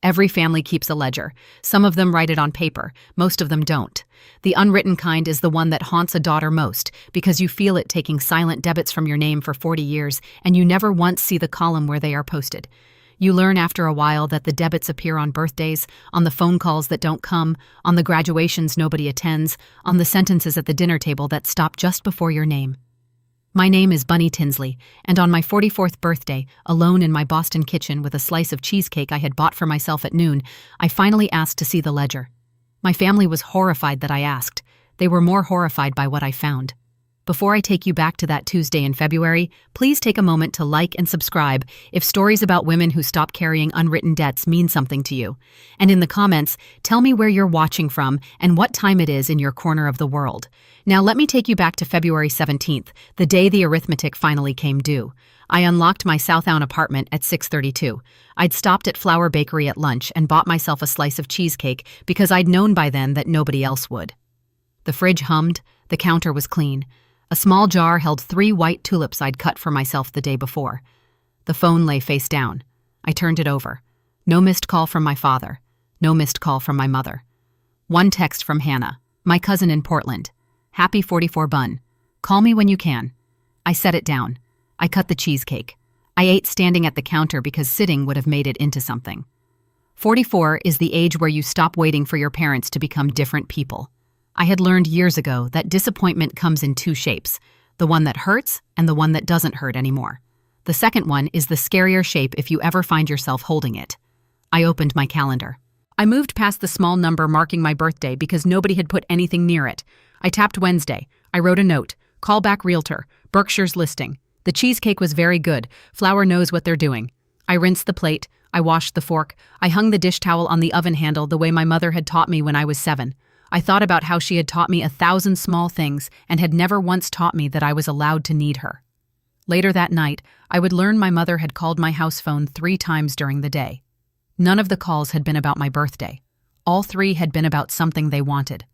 Every family keeps a ledger. Some of them write it on paper, most of them don't. The unwritten kind is the one that haunts a daughter most because you feel it taking silent debits from your name for 40 years and you never once see the column where they are posted. You learn after a while that the debits appear on birthdays, on the phone calls that don't come, on the graduations nobody attends, on the sentences at the dinner table that stop just before your name. My name is Bunny Tinsley, and on my 44th birthday, alone in my Boston kitchen with a slice of cheesecake I had bought for myself at noon, I finally asked to see the ledger. My family was horrified that I asked. They were more horrified by what I found. Before I take you back to that Tuesday in February, please take a moment to like and subscribe if stories about women who stop carrying unwritten debts mean something to you. And in the comments, tell me where you're watching from and what time it is in your corner of the world. Now let me take you back to February 17th, the day the arithmetic finally came due. I unlocked my Southdown apartment at 6:32. I'd stopped at Flour Bakery at lunch and bought myself a slice of cheesecake because I'd known by then that nobody else would. The fridge hummed, the counter was clean. A small jar held 3 white tulips I'd cut for myself the day before. The phone lay face down. I turned it over. No missed call from my father. No missed call from my mother. One text from Hannah, my cousin in Portland. Happy 44 Bun. Call me when you can. I set it down. I cut the cheesecake. I ate standing at the counter because sitting would have made it into something. 44 is the age where you stop waiting for your parents to become different people. I had learned years ago that disappointment comes in 2 shapes, the one that hurts and the one that doesn't hurt anymore. The second one is the scarier shape if you ever find yourself holding it. I opened my calendar. I moved past the small number marking my birthday because nobody had put anything near it. I tapped Wednesday. I wrote a note. Call back realtor. Berkshire's listing. The cheesecake was very good. Flour knows what they're doing. I rinsed the plate. I washed the fork. I hung the dish towel on the oven handle the way my mother had taught me when I was 7. I thought about how she had taught me 1,000 small things and had never once taught me that I was allowed to need her. Later that night, I would learn my mother had called my house phone 3 times during the day. None of the calls had been about my birthday. All 3 had been about something they wanted.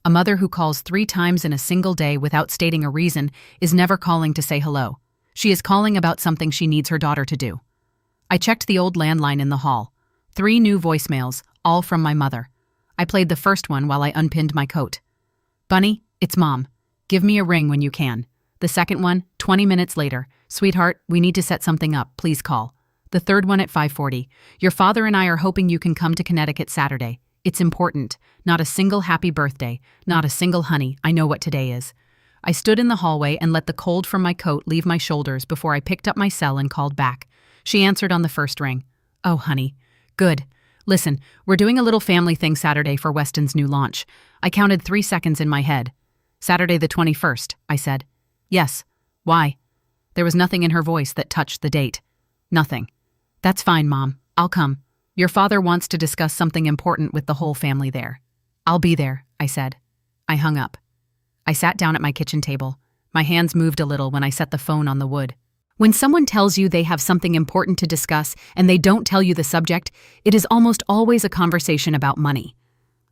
A mother who calls 3 times in a single day without stating a reason is never calling to say hello. She is calling about something she needs her daughter to do. I checked the old landline in the hall. 3 new voicemails, all from my mother. I played the first one while I unpinned my coat. Bunny, it's Mom. Give me a ring when you can. The second one, 20 minutes later. Sweetheart, we need to set something up. Please call. The third one at 5:40. Your father and I are hoping you can come to Connecticut Saturday. It's important. Not a single happy birthday. Not a single honey. I know what today is. I stood in the hallway and let the cold from my coat leave my shoulders before I picked up my cell and called back. She answered on the first ring. Oh, honey. Good. Listen, we're doing a little family thing Saturday for Weston's new launch. I counted 3 seconds in my head. Saturday the 21st, I said. Yes. Why? There was nothing in her voice that touched the date. Nothing. That's fine, Mom. I'll come. Your father wants to discuss something important with the whole family there. I'll be there, I said. I hung up. I sat down at my kitchen table. My hands moved a little when I set the phone on the wood. When someone tells you they have something important to discuss and they don't tell you the subject, it is almost always a conversation about money.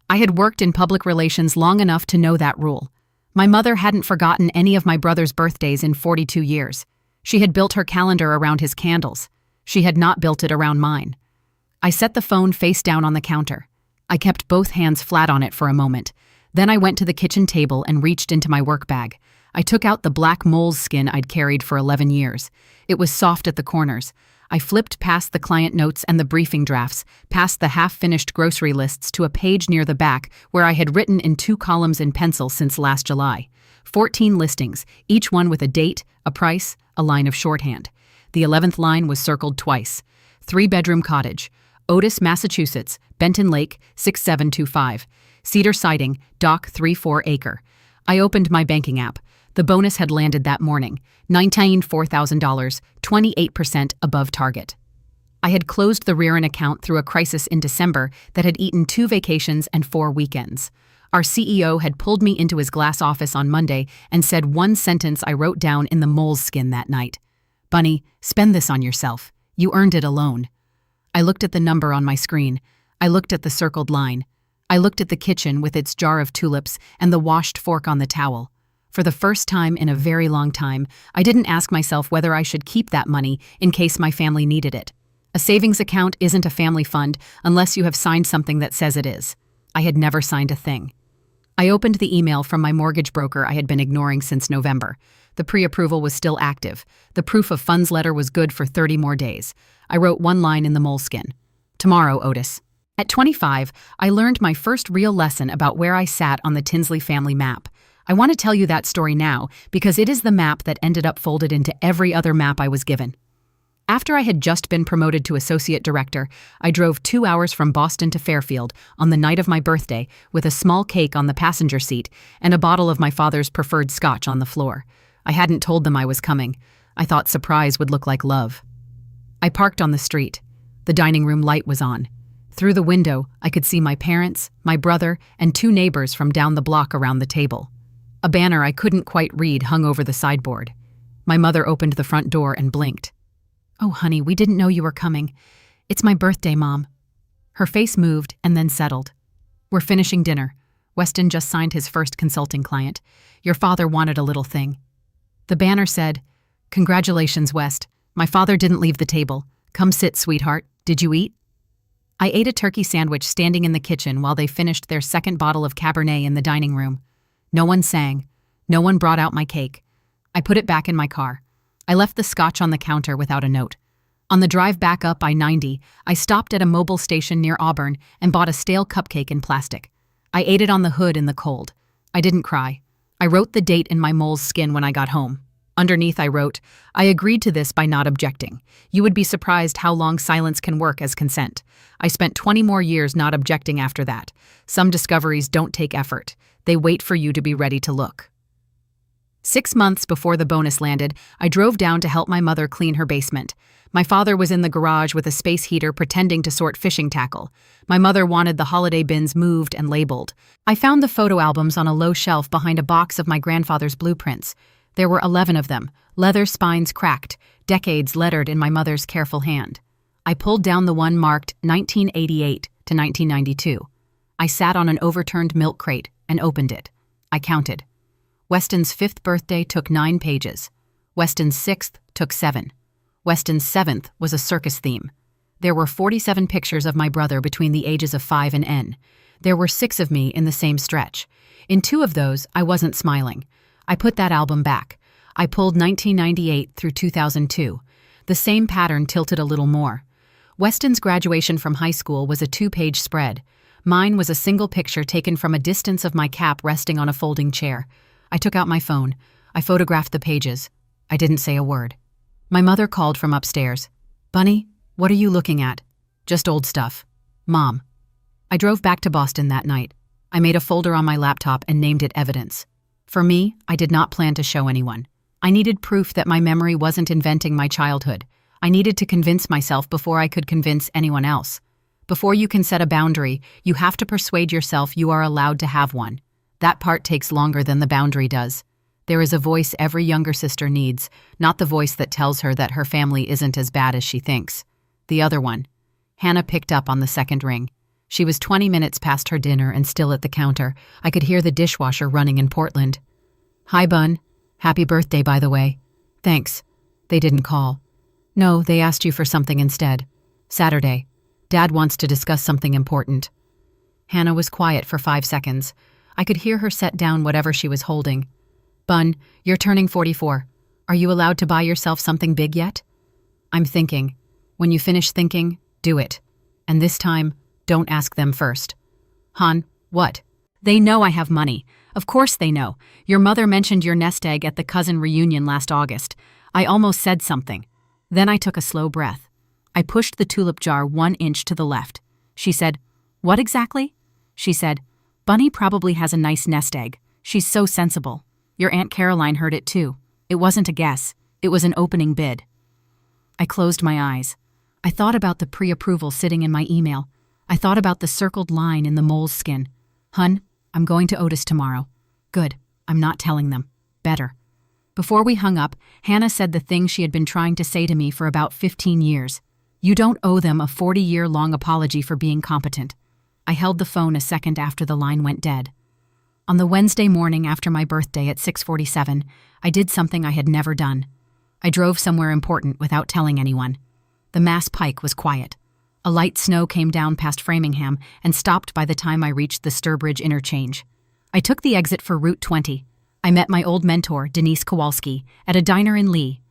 I had worked in public relations long enough to know that rule. My mother hadn't forgotten any of my brother's birthdays in 42 years. She had built her calendar around his candles. She had not built it around mine. I set the phone face down on the counter. I kept both hands flat on it for a moment. Then I went to the kitchen table and reached into my work bag. I took out the black moleskin I'd carried for 11 years. It was soft at the corners. I flipped past the client notes and the briefing drafts, past the half-finished grocery lists to a page near the back where I had written in 2 columns in pencil since last July. 14 listings, each one with a date, a price, a line of shorthand. The 11th line was circled twice. 3-bedroom cottage. Otis, Massachusetts, Benton Lake, 6725. Cedar siding, dock 3/4 acre. I opened my banking app. The bonus had landed that morning, $94,000, 28% above target. I had closed the Rearin account through a crisis in December that had eaten 2 vacations and 4 weekends. Our CEO had pulled me into his glass office on Monday and said one sentence I wrote down in the moleskin that night. Bunny, spend this on yourself. You earned it alone. I looked at the number on my screen. I looked at the circled line. I looked at the kitchen with its jar of tulips and the washed fork on the towel. For the first time in a very long time, I didn't ask myself whether I should keep that money in case my family needed it. A savings account isn't a family fund unless you have signed something that says it is. I had never signed a thing. I opened the email from my mortgage broker I had been ignoring since November. The pre-approval was still active. The proof of funds letter was good for 30 more days. I wrote one line in the moleskin. Tomorrow, Otis. At 25, I learned my first real lesson about where I sat on the Tinsley family map. I want to tell you that story now because it is the map that ended up folded into every other map I was given. After I had just been promoted to associate director, I drove 2 hours from Boston to Fairfield on the night of my birthday with a small cake on the passenger seat and a bottle of my father's preferred scotch on the floor. I hadn't told them I was coming. I thought surprise would look like love. I parked on the street. The dining room light was on. Through the window, I could see my parents, my brother, and 2 neighbors from down the block around the table. A banner I couldn't quite read hung over the sideboard. My mother opened the front door and blinked. "Oh, honey, we didn't know you were coming. It's my birthday, Mom." Her face moved and then settled. "We're finishing dinner. Weston just signed his first consulting client. Your father wanted a little thing." The banner said, "Congratulations, West. My father didn't leave the table. Come sit, sweetheart. Did you eat?" I ate a turkey sandwich standing in the kitchen while they finished their second bottle of Cabernet in the dining room. No one sang. No one brought out my cake. I put it back in my car. I left the scotch on the counter without a note. On the drive back up I-90, I stopped at a mobile station near Auburn and bought a stale cupcake in plastic. I ate it on the hood in the cold. I didn't cry. I wrote the date in my mole's skin when I got home. Underneath I wrote, "I agreed to this by not objecting. You would be surprised how long silence can work as consent." I spent 20 more years not objecting after that. Some discoveries don't take effort. They wait for you to be ready to look. 6 months before the bonus landed, I drove down to help my mother clean her basement. My father was in the garage with a space heater pretending to sort fishing tackle. My mother wanted the holiday bins moved and labeled. I found the photo albums on a low shelf behind a box of my grandfather's blueprints. There were 11 of them, leather spines cracked, decades lettered in my mother's careful hand. I pulled down the one marked 1988 to 1992. I sat on an overturned milk crate and opened it. I counted. Weston's 5th birthday took 9 pages. Weston's 6th took 7. Weston's 7th was a circus theme. There were 47 pictures of my brother between the ages of 5 and N. There were 6 of me in the same stretch. In 2 of those, I wasn't smiling. I put that album back. I pulled 1998 through 2002. The same pattern tilted a little more. Weston's graduation from high school was a 2-page spread. Mine was a single picture taken from a distance of my cap resting on a folding chair. I took out my phone. I photographed the pages. I didn't say a word. My mother called from upstairs. "Bunny, what are you looking at?" "Just old stuff." "Mom." I drove back to Boston that night. I made a folder on my laptop and named it Evidence. For me, I did not plan to show anyone. I needed proof that my memory wasn't inventing my childhood. I needed to convince myself before I could convince anyone else. Before you can set a boundary, you have to persuade yourself you are allowed to have one. That part takes longer than the boundary does. There is a voice every younger sister needs, not the voice that tells her that her family isn't as bad as she thinks. The other one. Hannah picked up on the second ring. She was 20 minutes past her dinner and still at the counter. I could hear the dishwasher running in Portland. "Hi, Bun. Happy birthday, by the way." "Thanks." They didn't call. "No, they asked you for something instead. Saturday. Dad wants to discuss something important." Hannah was quiet for 5 seconds. I could hear her set down whatever she was holding. "Bun, you're turning 44. Are you allowed to buy yourself something big yet?" "I'm thinking." "When you finish thinking, do it. And this time, don't ask them first." "Hon, what?" "They know I have money. Of course they know. Your mother mentioned your nest egg at the cousin reunion last August. I almost said something. Then I took a slow breath. I pushed the tulip jar 1 inch to the left. She said, "What exactly?" She said, "Bunny probably has a nice nest egg. She's so sensible. Your Aunt Caroline heard it too. It wasn't a guess. It was an opening bid." I closed my eyes. I thought about the pre-approval sitting in my email. I thought about the circled line in the mole's skin. "Hun, I'm going to Otis tomorrow." "Good. I'm not telling them. Better." Before we hung up, Hannah said the thing she had been trying to say to me for about 15 years. "You don't owe them a 40-year-long apology for being competent." I held the phone a second after the line went dead. On the Wednesday morning after my birthday at 6:47, I did something I had never done. I drove somewhere important without telling anyone. The Mass Pike was quiet. A light snow came down past Framingham and stopped by the time I reached the Sturbridge interchange. I took the exit for Route 20. I met my old mentor, Denise Kowalski, at a diner in Lee.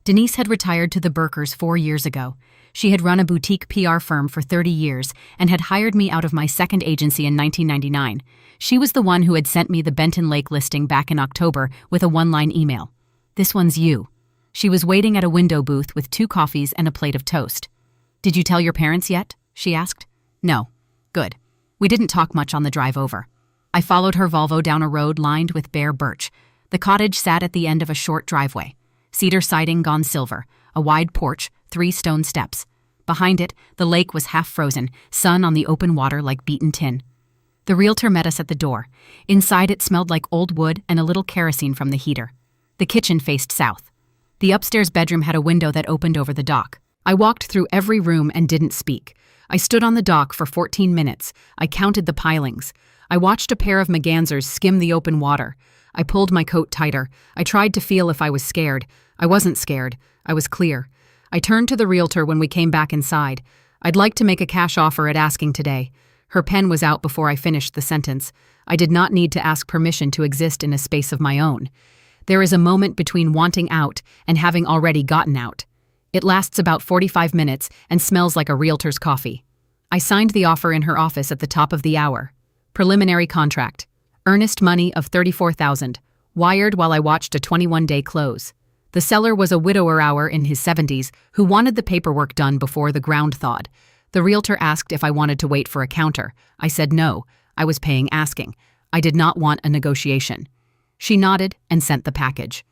Denise had retired to the Berkers 4 years ago. She had run a boutique PR firm for 30 years and had hired me out of my second agency in 1999. She was the one who had sent me the Benton Lake listing back in October with a one-line email. "This one's you." She was waiting at a window booth with 2 coffees and a plate of toast. "Did you tell your parents yet?" she asked. "No." "Good." We didn't talk much on the drive over. I followed her Volvo down a road lined with bare birch. The cottage sat at the end of a short driveway. Cedar siding gone silver, a wide porch, 3 stone steps. Behind it, the lake was half frozen, sun on the open water like beaten tin. The realtor met us at the door. Inside it smelled like old wood and a little kerosene from the heater. The kitchen faced south. The upstairs bedroom had a window that opened over the dock. I walked through every room and didn't speak. I stood on the dock for 14 minutes. I counted the pilings. I watched a pair of mergansers skim the open water. I pulled my coat tighter. I tried to feel if I was scared. I wasn't scared. I was clear. I turned to the realtor when we came back inside. "I'd like to make a cash offer at asking today." Her pen was out before I finished the sentence. I did not need to ask permission to exist in a space of my own. There is a moment between wanting out and having already gotten out. It lasts about 45 minutes and smells like a realtor's coffee. I signed the offer in her office at the top of the hour. Preliminary contract. Earnest money of $34,000. Wired while I watched a 21-day close. The seller was a widower in his 70s who wanted the paperwork done before the ground thawed. The realtor asked if I wanted to wait for a counter. I said no. I was paying asking. I did not want a negotiation. She nodded and sent the package.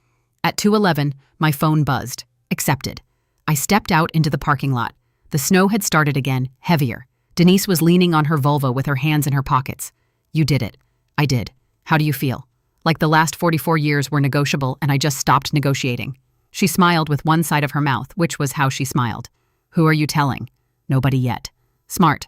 At 2:11, my phone buzzed. Accepted. I stepped out into the parking lot. The snow had started again, heavier. Denise was leaning on her Volvo with her hands in her pockets. "You did it." "I did. How do you feel?" "Like the last 44 years were negotiable and I just stopped negotiating." She smiled with one side of her mouth, which was how she smiled. "Who are you telling?" "Nobody yet." "Smart."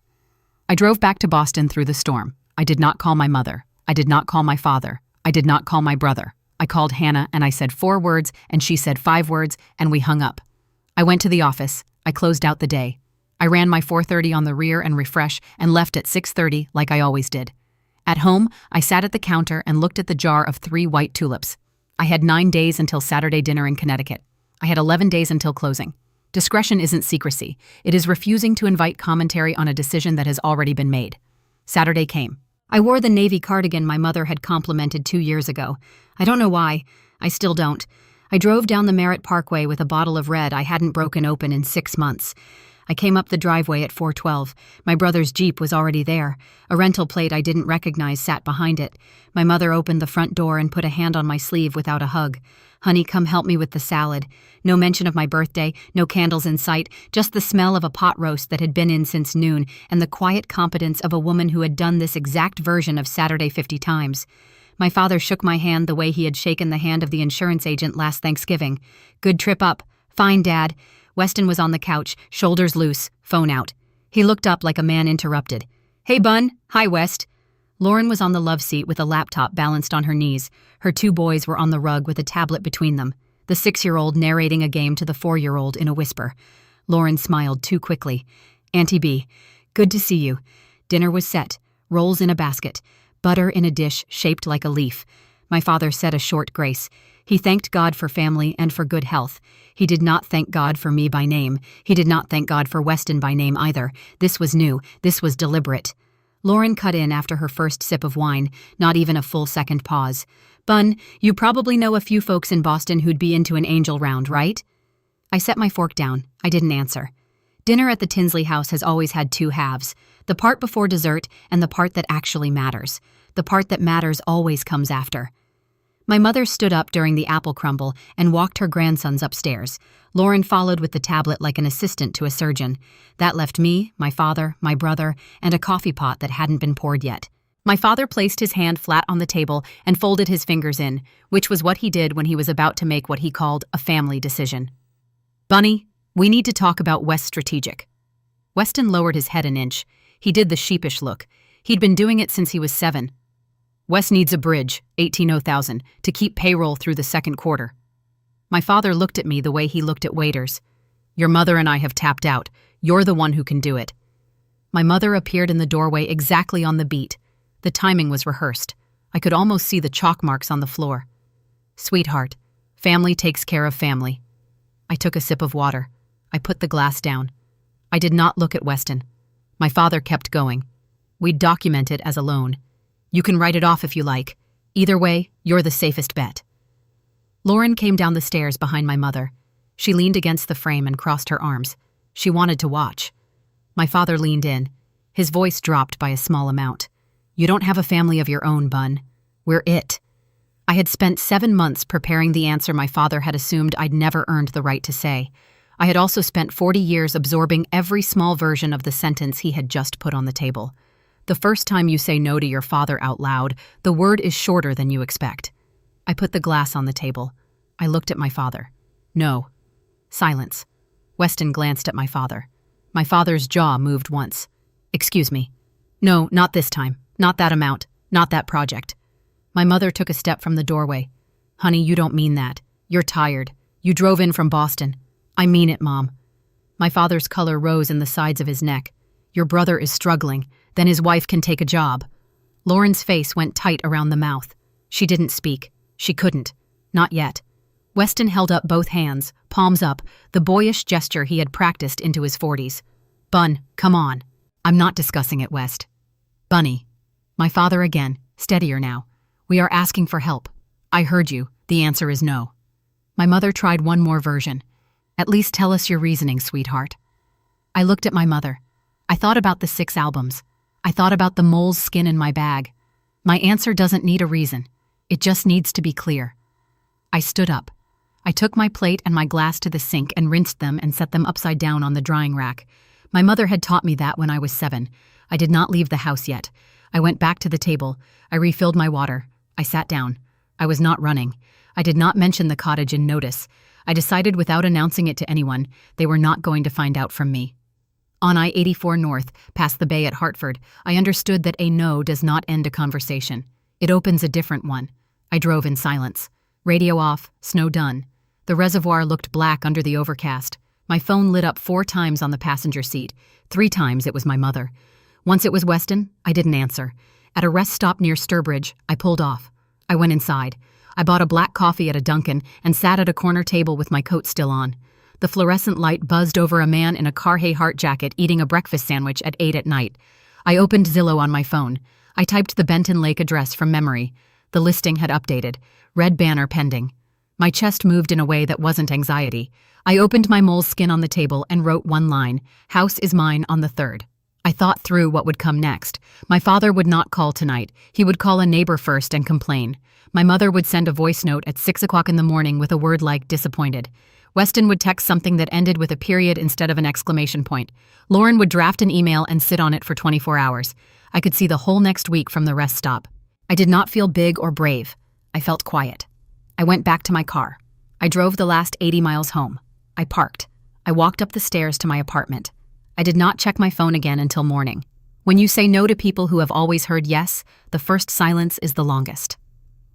I drove back to Boston through the storm. I did not call my mother. I did not call my father. I did not call my brother. I called Hannah and I said 4 words and she said 5 words and we hung up. I went to the office. I closed out the day. I ran my 4:30 on the rear and refresh and left at 6:30 like I always did. At home, I sat at the counter and looked at the jar of 3 white tulips. I had 9 days until Saturday dinner in Connecticut. I had 11 days until closing. Discretion isn't secrecy. It is refusing to invite commentary on a decision that has already been made. Saturday came. I wore the navy cardigan my mother had complimented 2 years ago. I don't know why. I still don't. I drove down the Merritt Parkway with a bottle of red I hadn't broken open in 6 months. I came up the driveway at 4:12. My brother's Jeep was already there. A rental plate I didn't recognize sat behind it. My mother opened the front door and put a hand on my sleeve without a hug. "Honey, come help me with the salad." No mention of my birthday, no candles in sight, just the smell of a pot roast that had been in since noon and the quiet competence of a woman who had done this exact version of Saturday 50 times. My father shook my hand the way he had shaken the hand of the insurance agent last Thanksgiving. "Good trip up." "Fine, Dad." Weston was on the couch, shoulders loose, phone out. He looked up like a man interrupted. "Hey, Bun." "Hi, West." Lauren was on the love seat with a laptop balanced on her knees. Her 2 boys were on the rug with a tablet between them, the 6-year-old narrating a game to the 4-year-old in a whisper. Lauren smiled too quickly. "Auntie B, good to see you." Dinner was set, rolls in a basket, butter in a dish shaped like a leaf. My father said a short grace. He thanked God for family and for good health. He did not thank God for me by name. He did not thank God for Weston by name either. This was new. This was deliberate. Lauren cut in after her first sip of wine, not even a full second pause. "Bun, you probably know a few folks in Boston who'd be into an angel round, right?" I set my fork down. I didn't answer. Dinner at the Tinsley house has always had 2 halves. The part before dessert and the part that actually matters. The part that matters always comes after. My mother stood up during the apple crumble and walked her grandsons upstairs. Lauren followed with the tablet like an assistant to a surgeon. That left me, my father, my brother, and a coffee pot that hadn't been poured yet. My father placed his hand flat on the table and folded his fingers in, which was what he did when he was about to make what he called a family decision. "Bunny, we need to talk about West Strategic." Weston lowered his head an inch. He did the sheepish look. He'd been doing it since he was 7. "Wes needs a bridge, $18,000, to keep payroll through the second quarter." My father looked at me the way he looked at waiters. Your mother and I have tapped out. You're the one who can do it." My mother appeared in the doorway exactly on the beat. The timing was rehearsed. I could almost see the chalk marks on the floor. "Sweetheart, family takes care of family." I took a sip of water. I put the glass down. I did not look at Weston. My father kept going. "We'd document it as a loan. You can write it off if you like. Either way, you're the safest bet." Lauren came down the stairs behind my mother. She leaned against the frame and crossed her arms. She wanted to watch. My father leaned in. His voice dropped by a small amount. "You don't have a family of your own, Bun. We're it." I had spent 7 months preparing the answer my father had assumed I'd never earned the right to say. I had also spent 40 years absorbing every small version of the sentence he had just put on the table. The first time you say no to your father out loud, the word is shorter than you expect. I put the glass on the table. I looked at my father. No. Silence. Weston glanced at my father. My father's jaw moved once. "Excuse me. No, not this time. Not that amount. Not that project." My mother took a step from the doorway. "Honey, you don't mean that. You're tired. You drove in from Boston." "I mean it, Mom." My father's color rose in the sides of his neck. "Your brother is struggling. Then his wife can take a job." Lauren's face went tight around the mouth. She didn't speak. She couldn't. Not yet. Weston held up both hands, palms up, the boyish gesture he had practiced into his 40s. "Bun, come on." "I'm not discussing it, West." "Bunny." My father again, steadier now. "We are asking for help." "I heard you. The answer is no." My mother tried one more version. "At least tell us your reasoning, sweetheart." I looked at my mother. I thought about the 6 albums. I thought about the mole's skin in my bag. My answer doesn't need a reason. It just needs to be clear. I stood up. I took my plate and my glass to the sink and rinsed them and set them upside down on the drying rack. My mother had taught me that when I was 7. I did not leave the house yet. I went back to the table. I refilled my water. I sat down. I was not running. I did not mention the cottage in notice. I decided without announcing it to anyone, they were not going to find out from me. On I-84 North, past the bay at Hartford, I understood that a no does not end a conversation. It opens a different one. I drove in silence. Radio off, snow done. The reservoir looked black under the overcast. My phone lit up 4 times on the passenger seat. 3 times it was my mother. Once it was Weston, I didn't answer. At a rest stop near Sturbridge, I pulled off. I went inside. I bought a black coffee at a Dunkin' and sat at a corner table with my coat still on. The fluorescent light buzzed over a man in a Carhartt jacket eating a breakfast sandwich at 8 at night. I opened Zillow on my phone. I typed the Benton Lake address from memory. The listing had updated. Red banner pending. My chest moved in a way that wasn't anxiety. I opened my mole's skin on the table and wrote one line, "House is mine on the 3rd. I thought through what would come next. My father would not call tonight. He would call a neighbor first and complain. My mother would send a voice note at 6 o'clock in the morning with a word like disappointed. Weston would text something that ended with a period instead of an exclamation point. Lauren would draft an email and sit on it for 24 hours. I could see the whole next week from the rest stop. I did not feel big or brave. I felt quiet. I went back to my car. I drove the last 80 miles home. I parked. I walked up the stairs to my apartment. I did not check my phone again until morning. When you say no to people who have always heard yes, the first silence is the longest.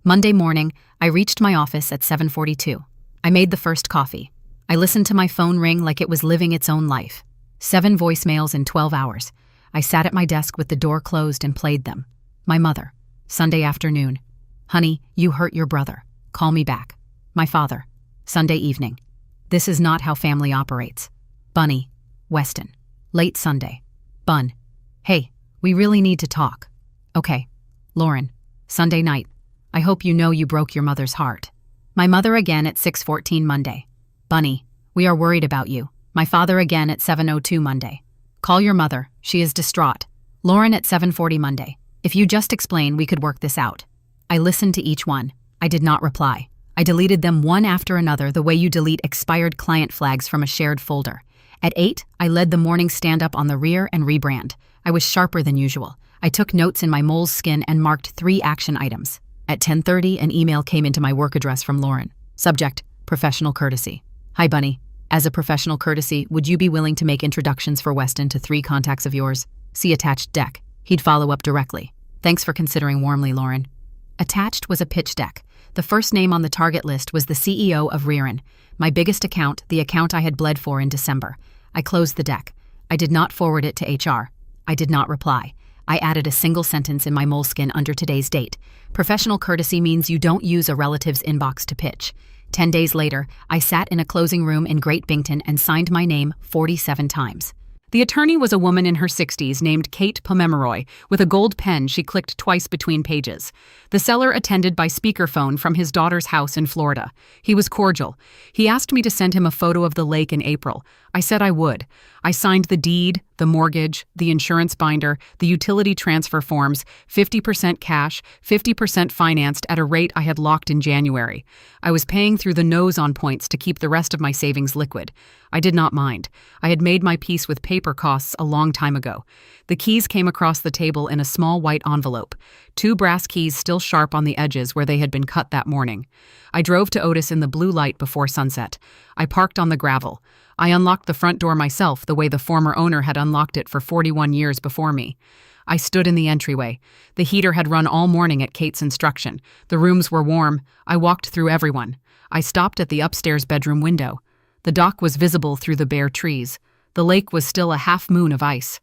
Monday morning, I reached my office at 7:42. I made the first coffee. I listened to my phone ring like it was living its own life. 7 voicemails in 12 hours. I sat at my desk with the door closed and played them. My mother. Sunday afternoon. "Honey, you hurt your brother. Call me back." My father. Sunday evening. "This is not how family operates." Bunny. Weston. Late Sunday. Bun. "Hey, we really need to talk." "Okay." Lauren. Sunday night. "I hope you know you broke your mother's heart." My mother again at 6:14 Monday. "Bunny, we are worried about you." My father again at 7:02 Monday. "Call your mother. She is distraught." Lauren at 7:40 Monday. "If you just explain, we could work this out." I listened to each one. I did not reply. I deleted them one after another the way you delete expired client flags from a shared folder. At 8, I led the morning stand-up on the rear and rebrand. I was sharper than usual. I took notes in my mole's skin and marked 3 action items. At 10:30, an email came into my work address from Lauren. Subject, professional courtesy. "Hi, Bunny. As a professional courtesy, would you be willing to make introductions for Weston to 3 contacts of yours? See attached deck. He'd follow up directly. Thanks for considering warmly, Lauren." Attached was a pitch deck. The first name on the target list was the CEO of Ririn, my biggest account, the account I had bled for in December. I closed the deck. I did not forward it to HR. I did not reply. I added a single sentence in my moleskin under today's date. Professional courtesy means you don't use a relative's inbox to pitch. 10 days later, I sat in a closing room in Great Bington and signed my name 47 times. The attorney was a woman in her 60s named Kate Pomeroy. With a gold pen, she clicked twice between pages. The seller attended by speakerphone from his daughter's house in Florida. He was cordial. He asked me to send him a photo of the lake in April. I said I would. I signed the deed, the mortgage, the insurance binder, the utility transfer forms, 50% cash, 50% financed at a rate I had locked in January. I was paying through the nose on points to keep the rest of my savings liquid. I did not mind. I had made my peace with paper costs a long time ago. The keys came across the table in a small white envelope, 2 brass keys still sharp on the edges where they had been cut that morning. I drove to Otis in the blue light before sunset. I parked on the gravel. I unlocked the front door myself the way the former owner had unlocked it for 41 years before me. I stood in the entryway. The heater had run all morning at Kate's instruction. The rooms were warm. I walked through everyone. I stopped at the upstairs bedroom window. The dock was visible through the bare trees. The lake was still a half moon of ice.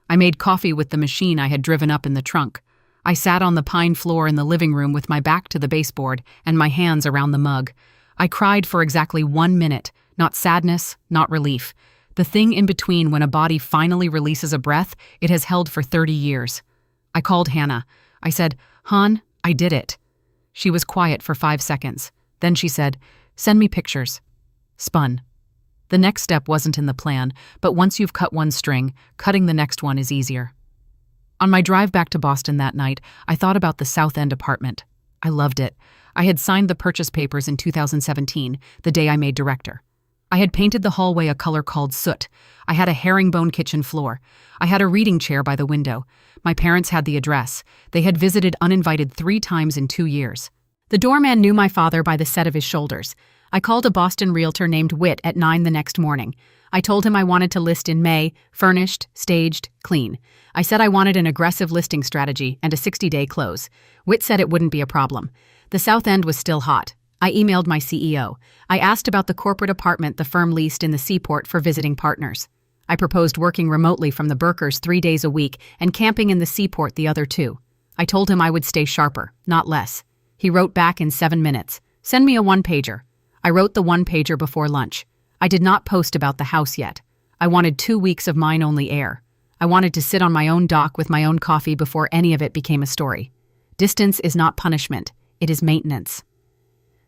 I made coffee with the machine I had driven up in the trunk. I sat on the pine floor in the living room with my back to the baseboard and my hands around the mug. I cried for exactly 1 minute, not sadness, not relief. The thing in between when a body finally releases a breath it has held for 30 years. I called Hannah. I said, "Hon, I did it." She was quiet for 5 seconds. Then she said, "Send me pictures." Spun. The next step wasn't in the plan, but once you've cut one string, cutting the next one is easier. On my drive back to Boston that night, I thought about the South End apartment. I loved it. I had signed the purchase papers in 2017, the day I made director. I had painted the hallway a color called soot. I had a herringbone kitchen floor. I had a reading chair by the window. My parents had the address. They had visited uninvited 3 times in 2 years. The doorman knew my father by the set of his shoulders. I called a Boston realtor named Whit at 9 the next morning. I told him I wanted to list in May, furnished, staged, clean. I said I wanted an aggressive listing strategy and a 60-day close. Whit said it wouldn't be a problem. The South End was still hot. I emailed my CEO. I asked about the corporate apartment the firm leased in the Seaport for visiting partners. I proposed working remotely from the Berkers 3 days a week and camping in the Seaport the other 2. I told him I would stay sharper, not less. He wrote back in 7 minutes. "Send me a 1-pager." I wrote the 1-pager before lunch. I did not post about the house yet. I wanted 2 weeks of mine-only air. I wanted to sit on my own dock with my own coffee before any of it became a story. Distance is not punishment. It is maintenance.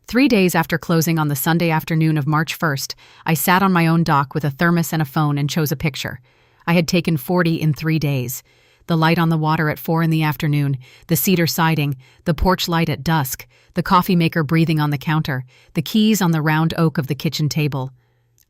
3 days after closing on the Sunday afternoon of March 1st, I sat on my own dock with a thermos and a phone and chose a picture. I had taken 40 in 3 days. The light on the water at 4 in the afternoon, the cedar siding, the porch light at dusk, the coffee maker breathing on the counter, the keys on the round oak of the kitchen table.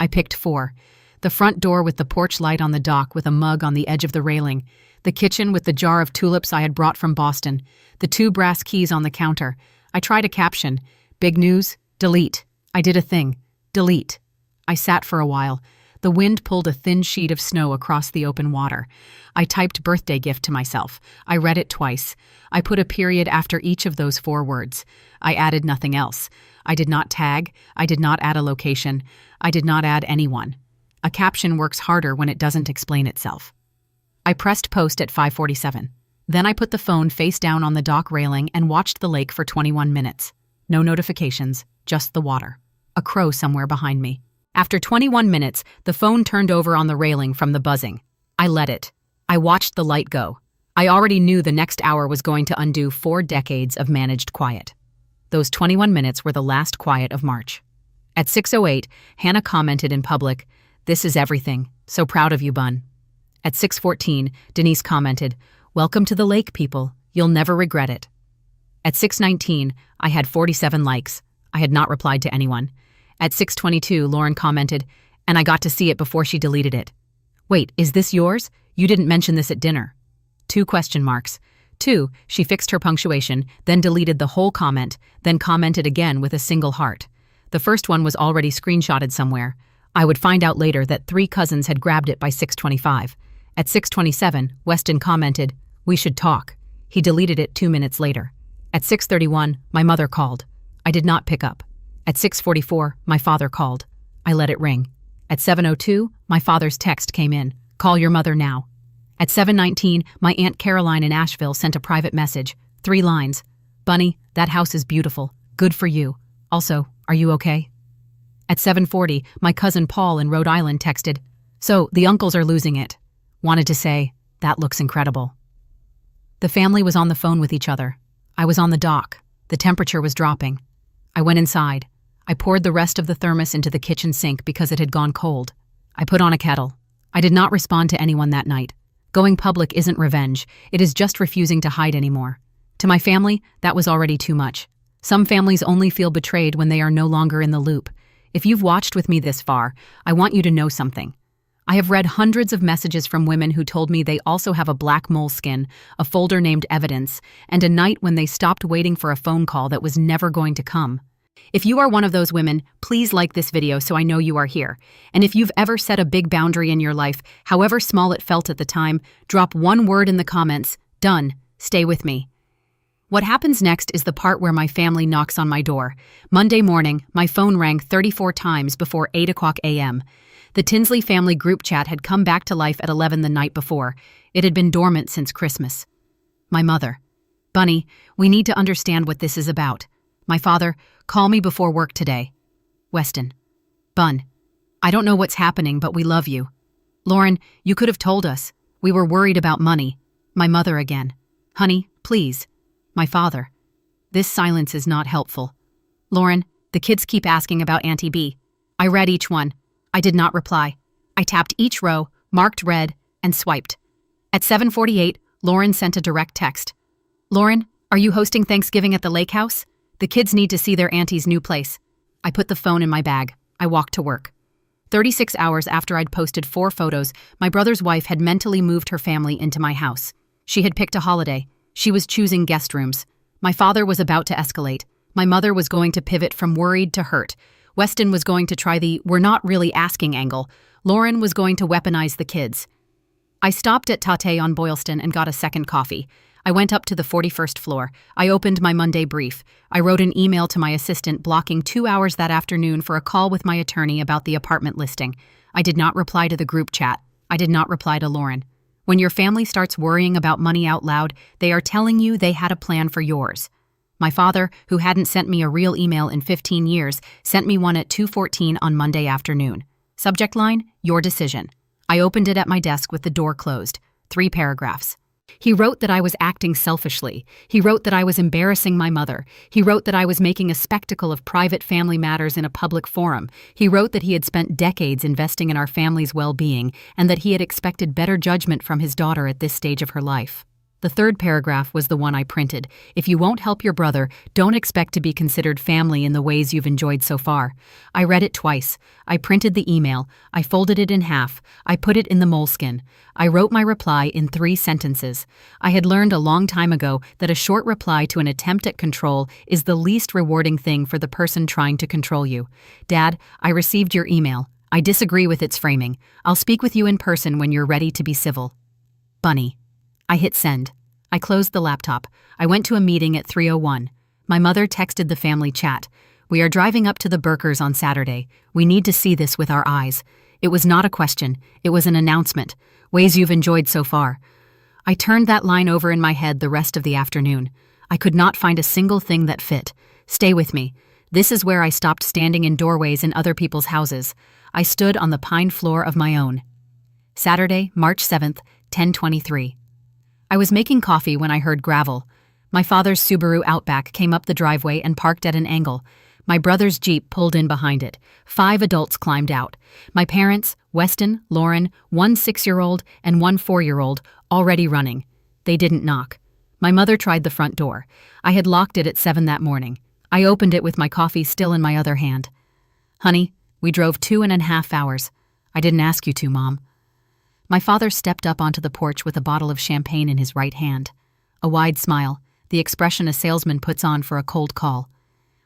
I picked 4. The front door with the porch light on the dock with a mug on the edge of the railing, the kitchen with the jar of tulips I had brought from Boston, the 2 brass keys on the counter. I tried a caption. Big news? Delete. I did a thing. Delete. I sat for a while. The wind pulled a thin sheet of snow across the open water. I typed birthday gift to myself. I read it twice. I put a period after each of those 4 words. I added nothing else. I did not tag. I did not add a location. I did not add anyone. A caption works harder when it doesn't explain itself. I pressed post at 5:47. Then I put the phone face down on the dock railing and watched the lake for 21 minutes. No notifications, just the water. A crow somewhere behind me. After 21 minutes, the phone turned over on the railing from the buzzing. I let it. I watched the light go. I already knew the next hour was going to undo 4 decades of managed quiet. Those 21 minutes were the last quiet of March. At 6:08, Hannah commented in public, "This is everything. So proud of you, Bun." At 6:14, Denise commented, "Welcome to the lake, people. You'll never regret it." At 6:19, I had 47 likes. I had not replied to anyone. At 6:22, Lauren commented, "And I got to see it before she deleted it." "Wait, is this yours? You didn't mention this at dinner." 2 question marks. 2, she fixed her punctuation, then deleted the whole comment, then commented again with a single heart. The first one was already screenshotted somewhere. I would find out later that 3 cousins had grabbed it by 6:25. At 6:27, Weston commented, "We should talk." He deleted it 2 minutes later. At 6:31, my mother called. I did not pick up. At 6:44, my father called. I let it ring. At 7:02, my father's text came in. Call your mother now. At 7:19, my Aunt Caroline in Asheville sent a private message. 3 lines. Bunny, that house is beautiful. Good for you. Also, are you okay? At 7:40, my cousin Paul in Rhode Island texted, So, the uncles are losing it. Wanted to say, that looks incredible. The family was on the phone with each other. I was on the dock. The temperature was dropping. I went inside. I poured the rest of the thermos into the kitchen sink because it had gone cold. I put on a kettle. I did not respond to anyone that night. Going public isn't revenge. It is just refusing to hide anymore. To my family, that was already too much. Some families only feel betrayed when they are no longer in the loop. If you've watched with me this far, I want you to know something. I have read hundreds of messages from women who told me they also have a black moleskin, a folder named evidence, and a night when they stopped waiting for a phone call that was never going to come. If you are one of those women, please like this video so I know you are here. And if you've ever set a big boundary in your life, however small it felt at the time, drop one word in the comments. Done. Stay with me. What happens next is the part where my family knocks on my door. Monday morning, my phone rang 34 times before 8 o'clock a.m. The Tinsley family group chat had come back to life at 11 the night before. It had been dormant since Christmas. My mother. Bunny, we need to understand what this is about. My father, call me before work today. Weston. Bun. I don't know what's happening, but we love you. Lauren, you could have told us. We were worried about money. My mother again. Honey, please. My father. This silence is not helpful. Lauren, the kids keep asking about Auntie B. I read each one. I did not reply. I tapped each row, marked read, and swiped. At 7:48, Lauren sent a direct text. Lauren, are you hosting Thanksgiving at the lake house? The kids need to see their auntie's new place. I put the phone in my bag. I walked to work. 36 hours after I'd posted 4 photos, my brother's wife had mentally moved her family into my house. She had picked a holiday. She was choosing guest rooms. My father was about to escalate. My mother was going to pivot from worried to hurt. Weston was going to try the we're not really asking angle. Lauren was going to weaponize the kids. I stopped at Tate on Boylston and got a second coffee. I went up to the 41st floor. I opened my Monday brief. I wrote an email to my assistant blocking 2 hours that afternoon for a call with my attorney about the apartment listing. I did not reply to the group chat. I did not reply to Lauren. When your family starts worrying about money out loud, they are telling you they had a plan for yours. My father, who hadn't sent me a real email in 15 years, sent me one at 2:14 on Monday afternoon. Subject line, your decision. I opened it at my desk with the door closed. 3 paragraphs. He wrote that I was acting selfishly. He wrote that I was embarrassing my mother. He wrote that I was making a spectacle of private family matters in a public forum. He wrote that he had spent decades investing in our family's well-being and that he had expected better judgment from his daughter at this stage of her life. The 3rd paragraph was the one I printed. If you won't help your brother, don't expect to be considered family in the ways you've enjoyed so far. I read it twice. I printed the email. I folded it in half. I put it in the moleskin. I wrote my reply in 3 sentences. I had learned a long time ago that a short reply to an attempt at control is the least rewarding thing for the person trying to control you. Dad, I received your email. I disagree with its framing. I'll speak with you in person when you're ready to be civil. Bunny. I hit send. I closed the laptop. I went to a meeting at 3:01. My mother texted the family chat. We are driving up to the Burkers on Saturday. We need to see this with our eyes. It was not a question. It was an announcement. Ways you've enjoyed so far. I turned that line over in my head the rest of the afternoon. I could not find a single thing that fit. Stay with me. This is where I stopped standing in doorways in other people's houses. I stood on the pine floor of my own. Saturday, March 7th, 10:23. I was making coffee when I heard gravel. My father's Subaru Outback came up the driveway and parked at an angle. My brother's Jeep pulled in behind it. 5 adults climbed out. My parents, Weston, Lauren, 1 6-year-old and 1 4-year-old, already running. They didn't knock. My mother tried the front door. I had locked it at 7 that morning. I opened it with my coffee still in my other hand. Honey, we drove 2.5 hours. I didn't ask you to, Mom. My father stepped up onto the porch with a bottle of champagne in his right hand. A wide smile, the expression a salesman puts on for a cold call.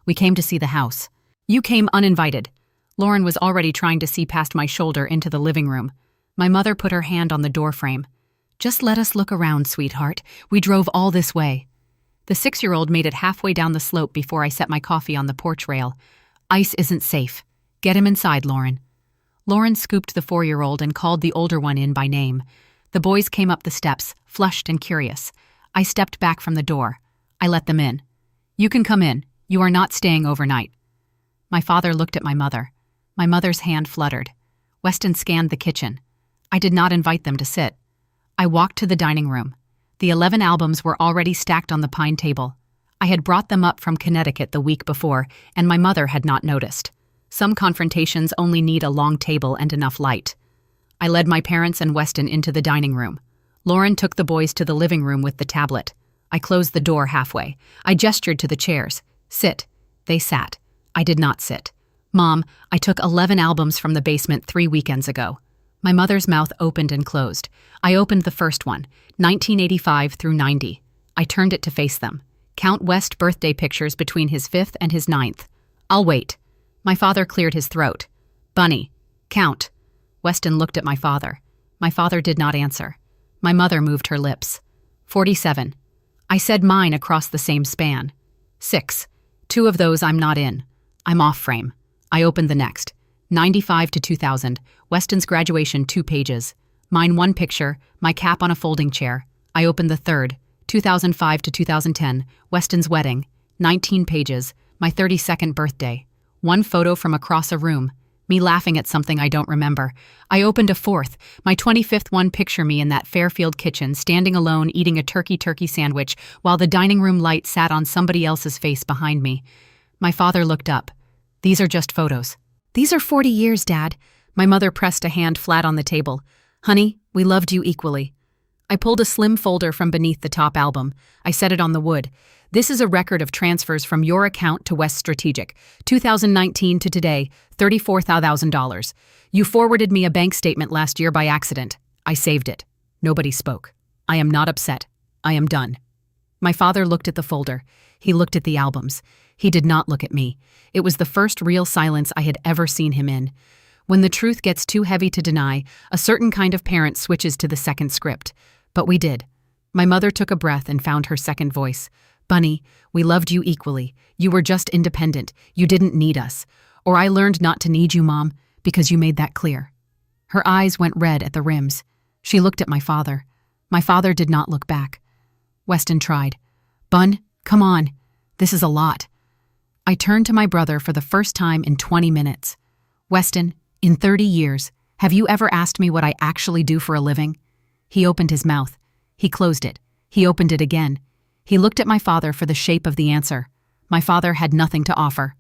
We came to see the house. You came uninvited. Lauren was already trying to see past my shoulder into the living room. My mother put her hand on the doorframe. Just let us look around, sweetheart. We drove all this way. The 6-year-old made it halfway down the slope before I set my coffee on the porch rail. Ice isn't safe. Get him inside, Lauren. Lauren scooped the 4-year-old and called the older one in by name. The boys came up the steps, flushed and curious. I stepped back from the door. I let them in. You can come in. You are not staying overnight. My father looked at my mother. My mother's hand fluttered. Weston scanned the kitchen. I did not invite them to sit. I walked to the dining room. The 11 albums were already stacked on the pine table. I had brought them up from Connecticut the week before, and my mother had not noticed. Some confrontations only need a long table and enough light. I led my parents and Weston into the dining room. Lauren took the boys to the living room with the tablet. I closed the door halfway. I gestured to the chairs. Sit. They sat. I did not sit. Mom, I took 11 albums from the basement 3 weekends ago. My mother's mouth opened and closed. I opened the first one, 1985 through 90. I turned it to face them. Count West birthday pictures between his 5th and his 9th. I'll wait. My father cleared his throat. Bunny, count. Weston looked at my father. My father did not answer. My mother moved her lips. 47. I said mine across the same span. 6. 2 of those I'm not in. I'm off frame. I opened the next. 95 to 2000. Weston's graduation 2 pages. Mine 1 picture, my cap on a folding chair. I opened the third. 2005 to 2010. Weston's wedding. 19 pages. My 32nd birthday. 1 photo from across a room. Me laughing at something I don't remember. I opened a 4th. My 25th one, picture me in that Fairfield kitchen, standing alone eating a turkey sandwich while the dining room light sat on somebody else's face behind me. My father looked up. These are just photos. These are 40 years, Dad. My mother pressed a hand flat on the table. Honey, we loved you equally. I pulled a slim folder from beneath the top album. I set it on the wood. This is a record of transfers from your account to West Strategic. 2019 to today, $34,000. You forwarded me a bank statement last year by accident. I saved it. Nobody spoke. I am not upset. I am done. My father looked at the folder. He looked at the albums. He did not look at me. It was the first real silence I had ever seen him in. When the truth gets too heavy to deny, a certain kind of parent switches to the second script. But we did. My mother took a breath and found her second voice. Bunny, we loved you equally. You were just independent. You didn't need us. Or I learned not to need you, Mom, because you made that clear. Her eyes went red at the rims. She looked at my father. My father did not look back. Weston tried. Bun, come on. This is a lot. I turned to my brother for the first time in 20 minutes. Weston, in 30 years, have you ever asked me what I actually do for a living? He opened his mouth. He closed it. He opened it again. He looked at my father for the shape of the answer. My father had nothing to offer.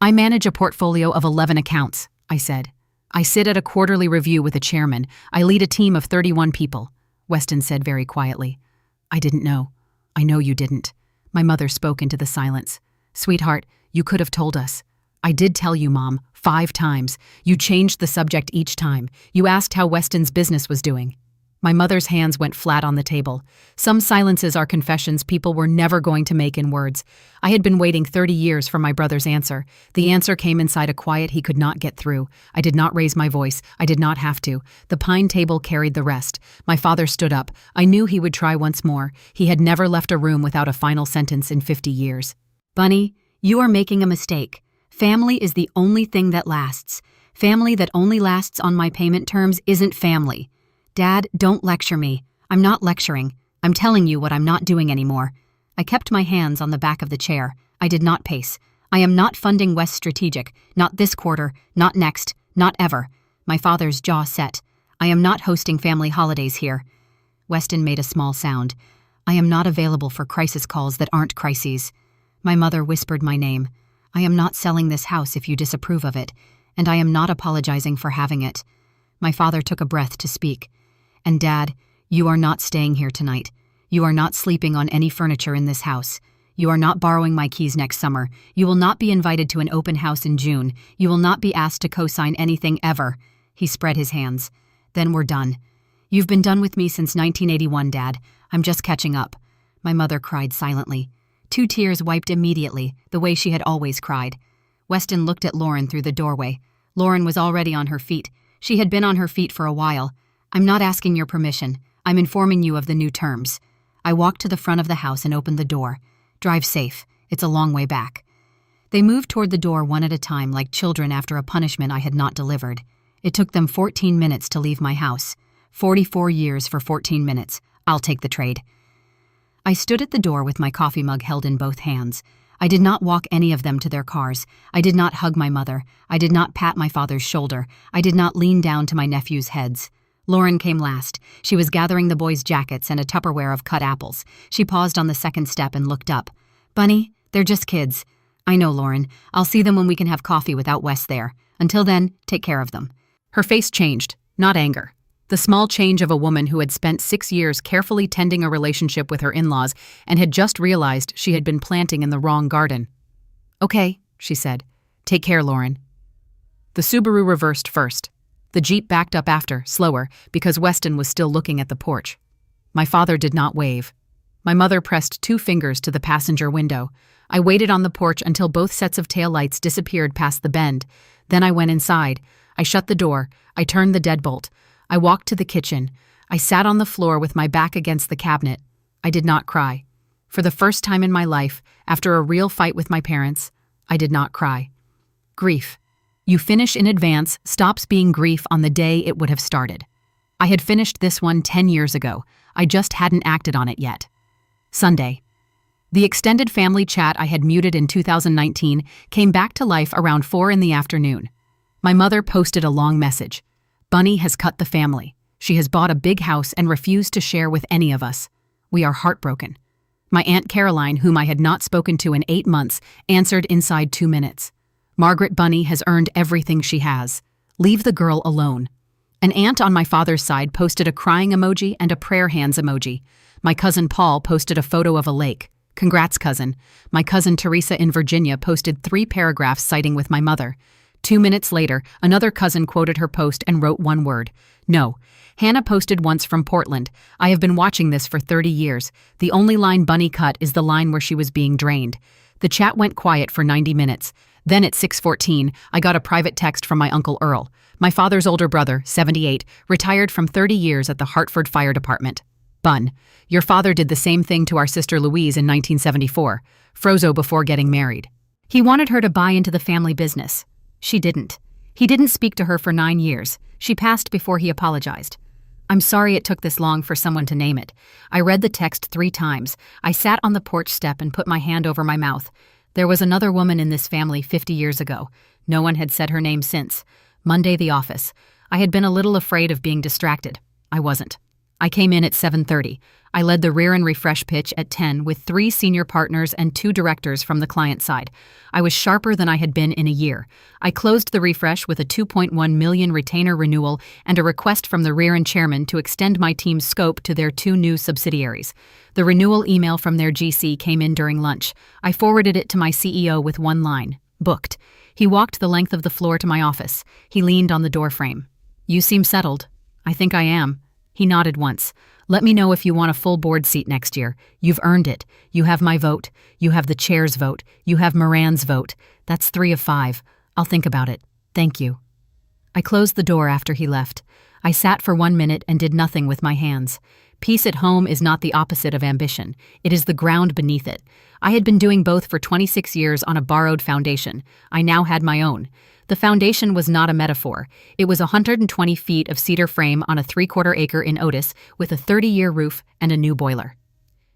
I manage a portfolio of 11 accounts, I said. I sit at a quarterly review with a chairman. I lead a team of 31 people, Weston said very quietly. I didn't know. I know you didn't. My mother spoke into the silence. Sweetheart, you could have told us. I did tell you, Mom, 5 times. You changed the subject each time. You asked how Weston's business was doing. My mother's hands went flat on the table. Some silences are confessions people were never going to make in words. I had been waiting 30 years for my brother's answer. The answer came inside a quiet he could not get through. I did not raise my voice. I did not have to. The pine table carried the rest. My father stood up. I knew he would try once more. He had never left a room without a final sentence in 50 years. Bunny, you are making a mistake. Family is the only thing that lasts. Family that only lasts on my payment terms isn't family. Dad, don't lecture me. I'm not lecturing. I'm telling you what I'm not doing anymore. I kept my hands on the back of the chair. I did not pace. I am not funding West Strategic. Not this quarter. Not next. Not ever. My father's jaw set. I am not hosting family holidays here. Weston made a small sound. I am not available for crisis calls that aren't crises. My mother whispered my name. I am not selling this house if you disapprove of it, and I am not apologizing for having it. My father took a breath to speak. And Dad, you are not staying here tonight. You are not sleeping on any furniture in this house. You are not borrowing my keys next summer. You will not be invited to an open house in June. You will not be asked to co-sign anything ever. He spread his hands. Then we're done. You've been done with me since 1981, Dad. I'm just catching up. My mother cried silently. 2 tears wiped immediately, the way she had always cried. Weston looked at Lauren through the doorway. Lauren was already on her feet. She had been on her feet for a while. I'm not asking your permission. I'm informing you of the new terms. I walked to the front of the house and opened the door. Drive safe. It's a long way back. They moved toward the door one at a time like children after a punishment I had not delivered. It took them 14 minutes to leave my house. 44 years for 14 minutes. I'll take the trade. I stood at the door with my coffee mug held in both hands. I did not walk any of them to their cars. I did not hug my mother. I did not pat my father's shoulder. I did not lean down to my nephews' heads. Lauren came last. She was gathering the boys' jackets and a Tupperware of cut apples. She paused on the second step and looked up. Bunny, they're just kids. I know, Lauren. I'll see them when we can have coffee without Wes there. Until then, take care of them. Her face changed, not anger. The small change of a woman who had spent 6 years carefully tending a relationship with her in-laws and had just realized she had been planting in the wrong garden. Okay, she said. Take care, Lauren. The Subaru reversed first. The Jeep backed up after, slower, because Weston was still looking at the porch. My father did not wave. My mother pressed 2 fingers to the passenger window. I waited on the porch until both sets of taillights disappeared past the bend. Then I went inside. I shut the door. I turned the deadbolt. I walked to the kitchen. I sat on the floor with my back against the cabinet. I did not cry. For the first time in my life, after a real fight with my parents, I did not cry. Grief. You finish in advance stops being grief on the day it would have started. I had finished this one 10 years ago. I just hadn't acted on it yet. Sunday. The extended family chat I had muted in 2019 came back to life around 4 in the afternoon. My mother posted a long message. Bunny has cut the family. She has bought a big house and refused to share with any of us. We are heartbroken. My Aunt Caroline, whom I had not spoken to in 8 months, answered inside 2 minutes. Margaret Bunny has earned everything she has. Leave the girl alone. An aunt on my father's side posted a crying emoji and a prayer hands emoji. My cousin Paul posted a photo of a lake. Congrats, cousin. My cousin Teresa in Virginia posted 3 paragraphs siding with my mother. 2 minutes later, another cousin quoted her post and wrote 1 word. No. Hannah posted once from Portland. I have been watching this for 30 years. The only line Bunny cut is the line where she was being drained. The chat went quiet for 90 minutes. Then at 6:14, I got a private text from my Uncle Earl. My father's older brother, 78, retired from 30 years at the Hartford Fire Department. Bun. Your father did the same thing to our sister Louise in 1974. Frozo before getting married. He wanted her to buy into the family business. She didn't. He didn't speak to her for 9 years. She passed before he apologized. I'm sorry it took this long for someone to name it. I read the text 3 times. I sat on the porch step and put my hand over my mouth. There was another woman in this family 50 years ago. No one had said her name since. Monday, the office. I had been a little afraid of being distracted. I wasn't. I came in at 7:30. I led the rear and refresh pitch at 10 with 3 senior partners and 2 directors from the client side. I was sharper than I had been in a year. I closed the refresh with a $2.1 million retainer renewal and a request from the rear and chairman to extend my team's scope to their 2 new subsidiaries. The renewal email from their GC came in during lunch. I forwarded it to my CEO with 1 line. Booked. He walked the length of the floor to my office. He leaned on the doorframe. You seem settled. I think I am. He nodded once. Let me know if you want a full board seat next year. You've earned it. You have my vote. You have the chair's vote. You have Moran's vote. That's 3 of 5. I'll think about it. Thank you. I closed the door after he left. I sat for 1 minute and did nothing with my hands. Peace at home is not the opposite of ambition. It is the ground beneath it. I had been doing both for 26 years on a borrowed foundation. I now had my own. The foundation was not a metaphor. It was 120 feet of cedar frame on a 3/4 acre in Otis with a 30-year roof and a new boiler.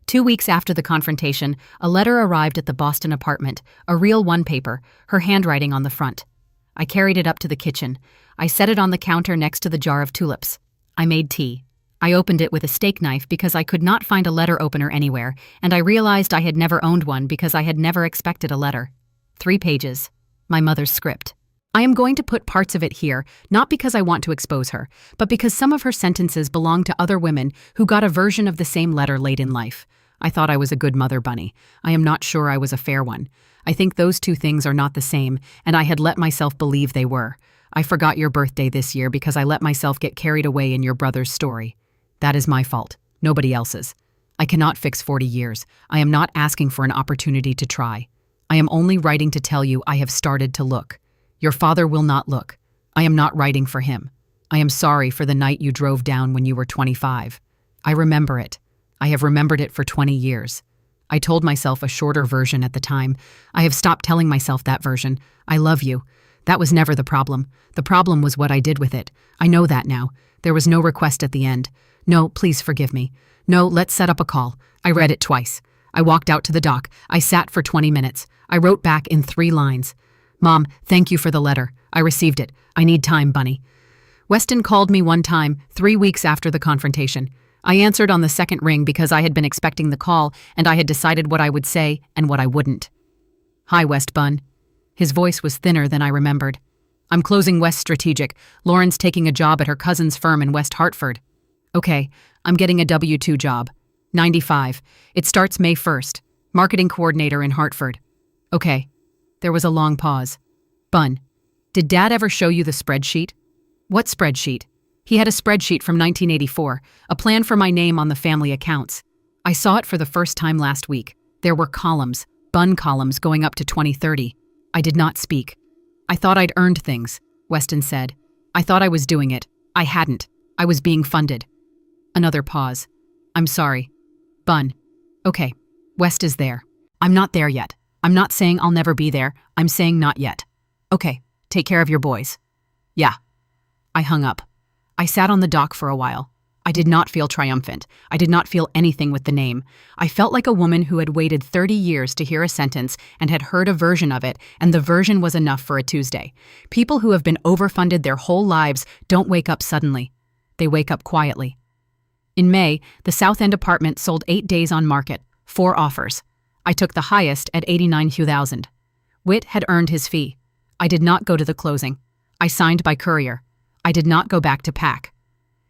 2 weeks after the confrontation, a letter arrived at the Boston apartment, a real one-paper, her handwriting on the front. I carried it up to the kitchen. I set it on the counter next to the jar of tulips. I made tea. I opened it with a steak knife because I could not find a letter opener anywhere, and I realized I had never owned one because I had never expected a letter. 3 pages. My mother's script. I am going to put parts of it here, not because I want to expose her, but because some of her sentences belong to other women who got a version of the same letter late in life. I thought I was a good mother, Bunny. I am not sure I was a fair one. I think those 2 things are not the same, and I had let myself believe they were. I forgot your birthday this year because I let myself get carried away in your brother's story. That is my fault, nobody else's. I cannot fix 40 years. I am not asking for an opportunity to try. I am only writing to tell you I have started to look. Your father will not look. I am not writing for him. I am sorry for the night you drove down when you were 25. I remember it. I have remembered it for 20 years. I told myself a shorter version at the time. I have stopped telling myself that version. I love you. That was never the problem. The problem was what I did with it. I know that now. There was no request at the end. No, please forgive me. No, let's set up a call. I read it twice. I walked out to the dock. I sat for 20 minutes. I wrote back in 3 lines. Mom, thank you for the letter. I received it. I need time, Bunny. Weston called me one time, 3 weeks after the confrontation. I answered on the second ring because I had been expecting the call and I had decided what I would say and what I wouldn't. Hi, West Bun. His voice was thinner than I remembered. I'm closing West Strategic. Lauren's taking a job at her cousin's firm in West Hartford. Okay, I'm getting a W-2 job. 95. It starts May 1st. Marketing coordinator in Hartford. Okay. There was a long pause. Bun, did Dad ever show you the spreadsheet? What spreadsheet? He had a spreadsheet from 1984, a plan for my name on the family accounts. I saw it for the first time last week. There were columns, Bun columns going up to 2030. I did not speak. I thought I'd earned things, Weston said. I thought I was doing it. I hadn't. I was being funded. Another pause. I'm sorry. Bun. Okay. West is there. I'm not there yet. I'm not saying I'll never be there. I'm saying not yet. Okay. Take care of your boys. Yeah. I hung up. I sat on the dock for a while. I did not feel triumphant. I did not feel anything with the name. I felt like a woman who had waited 30 years to hear a sentence and had heard a version of it, and the version was enough for a Tuesday. People who have been overfunded their whole lives don't wake up suddenly. They wake up quietly. In May, the South End apartment sold 8 days on market, 4 offers. I took the highest at $89,000. Witt had earned his fee. I did not go to the closing. I signed by courier. I did not go back to pack.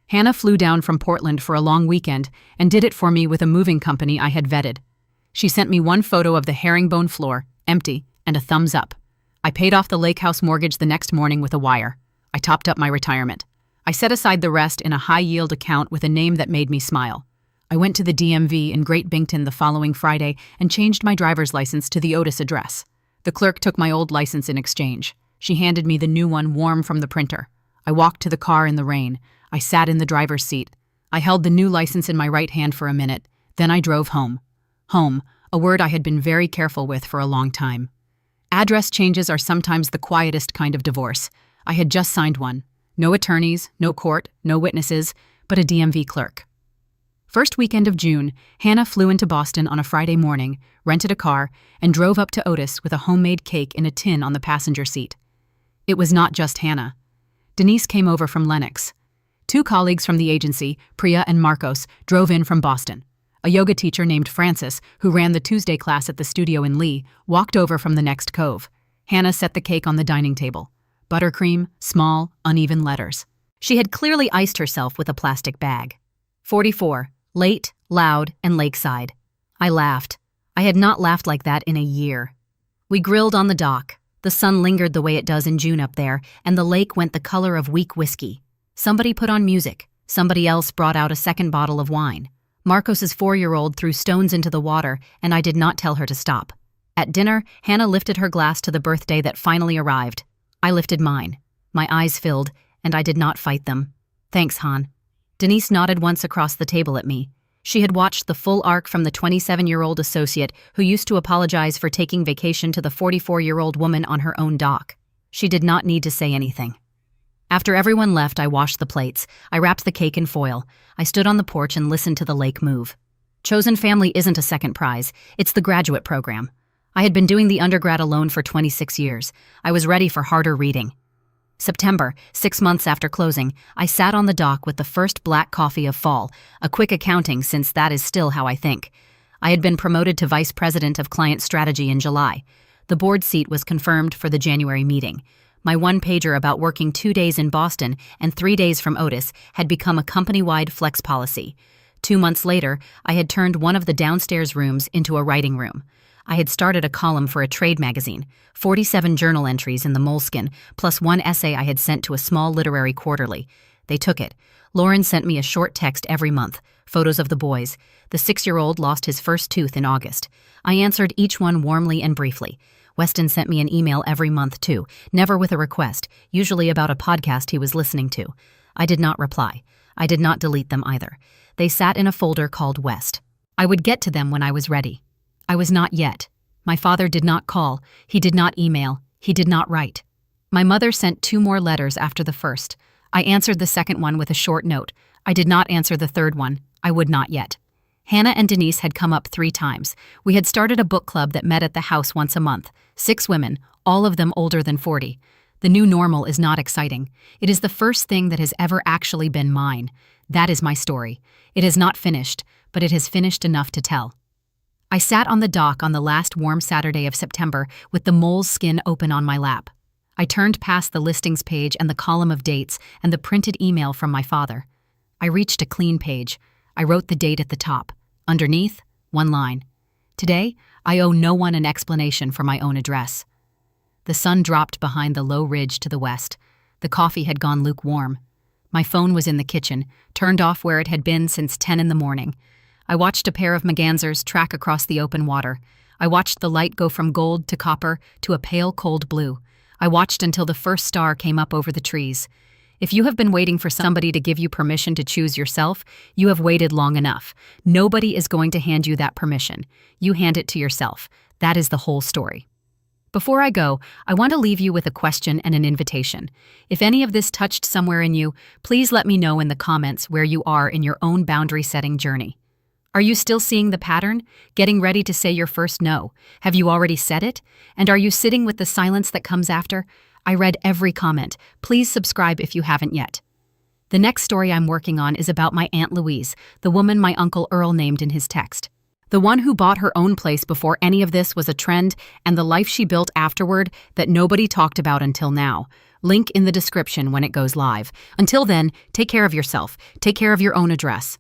Hannah flew down from Portland for a long weekend and did it for me with a moving company I had vetted. She sent me one photo of the herringbone floor, empty, and a thumbs up. I paid off the lake house mortgage the next morning with a wire. I topped up my retirement. I set aside the rest in a high-yield account with a name that made me smile. I went to the DMV in Great Binkton the following Friday and changed my driver's license to the Otis address. The clerk took my old license in exchange. She handed me the new one warm from the printer. I walked to the car in the rain. I sat in the driver's seat. I held the new license in my right hand for a minute. Then I drove home. Home, a word I had been very careful with for a long time. Address changes are sometimes the quietest kind of divorce. I had just signed one. No attorneys, no court, no witnesses, but a DMV clerk. First weekend of June, Hannah flew into Boston on a Friday morning, rented a car, and drove up to Otis with a homemade cake in a tin on the passenger seat. It was not just Hannah. Denise came over from Lenox. 2 colleagues from the agency, Priya and Marcos, drove in from Boston. A yoga teacher named Francis, who ran the Tuesday class at the studio in Lee, walked over from the next cove. Hannah set the cake on the dining table. Buttercream, small, uneven letters. She had clearly iced herself with a plastic bag. 44. Late, loud, and lakeside. I laughed. I had not laughed like that in a year. We grilled on the dock. The sun lingered the way it does in June up there, and the lake went the color of weak whiskey. Somebody put on music. Somebody else brought out a second bottle of wine. Marcos's 4-year-old threw stones into the water, and I did not tell her to stop. At dinner, Hannah lifted her glass to the birthday that finally arrived. I lifted mine. My eyes filled, and I did not fight them. Thanks, Han. Denise nodded once across the table at me. She had watched the full arc from the 27-year-old associate who used to apologize for taking vacation to the 44-year-old woman on her own dock. She did not need to say anything. After everyone left, I washed the plates. I wrapped the cake in foil. I stood on the porch and listened to the lake move. Chosen Family isn't a second prize. It's the graduate program. I had been doing the undergrad alone for 26 years. I was ready for harder reading. September, 6 months after closing, I sat on the dock with the first black coffee of fall, a quick accounting since that is still how I think. I had been promoted to Vice President of Client Strategy in July. The board seat was confirmed for the January meeting. My one-pager about working 2 days in Boston and 3 days from Otis had become a company-wide flex policy. 2 months later, I had turned one of the downstairs rooms into a writing room. I had started a column for a trade magazine, 47 journal entries in the Moleskin, plus 1 essay I had sent to a small literary quarterly. They took it. Lauren sent me a short text every month, photos of the boys. The 6-year-old lost his first tooth in August. I answered each one warmly and briefly. Weston sent me an email every month, too, never with a request, usually about a podcast he was listening to. I did not reply. I did not delete them either. They sat in a folder called West. I would get to them when I was ready. I was not yet. My father did not call, he did not email, he did not write. My mother sent 2 more letters after the first. I answered the second one with a short note. I did not answer the third one. I would not yet. Hannah and Denise had come up 3 times. We had started a book club that met at the house once a month. 6 women, all of them older than 40. The new normal is not exciting. It is the first thing that has ever actually been mine. That is my story. It is not finished, but it has finished enough to tell. I sat on the dock on the last warm Saturday of September with the mole's skin open on my lap. I turned past the listings page and the column of dates and the printed email from my father. I reached a clean page. I wrote the date at the top. Underneath, 1 line. Today, I owe no one an explanation for my own address. The sun dropped behind the low ridge to the west. The coffee had gone lukewarm. My phone was in the kitchen, turned off where it had been since 10 in the morning. I watched a pair of mergansers track across the open water. I watched the light go from gold to copper to a pale cold blue. I watched until the first star came up over the trees. If you have been waiting for somebody to give you permission to choose yourself, you have waited long enough. Nobody is going to hand you that permission. You hand it to yourself. That is the whole story. Before I go, I want to leave you with a question and an invitation. If any of this touched somewhere in you, please let me know in the comments where you are in your own boundary-setting journey. Are you still seeing the pattern? Getting ready to say your first no? Have you already said it? And are you sitting with the silence that comes after? I read every comment. Please subscribe if you haven't yet. The next story I'm working on is about my Aunt Louise, the woman my Uncle Earl named in his text. The one who bought her own place before any of this was a trend, and the life she built afterward that nobody talked about until now. Link in the description when it goes live. Until then, take care of yourself. Take care of your own address.